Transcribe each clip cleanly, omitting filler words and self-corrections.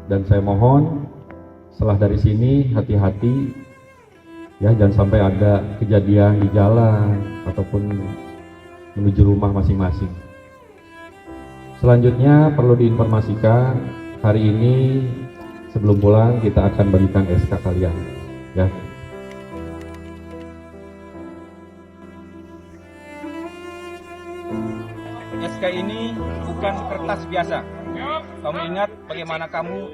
Dan saya mohon setelah dari sini hati-hati ya, jangan sampai ada kejadian di jalan ataupun menuju rumah masing-masing. Selanjutnya perlu diinformasikan, hari ini sebelum pulang kita akan bagikan SK kalian ya. SK ini bukan kertas biasa. Kamu ingat bagaimana kamu,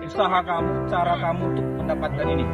usaha kamu, cara kamu untuk mendapatkan ini.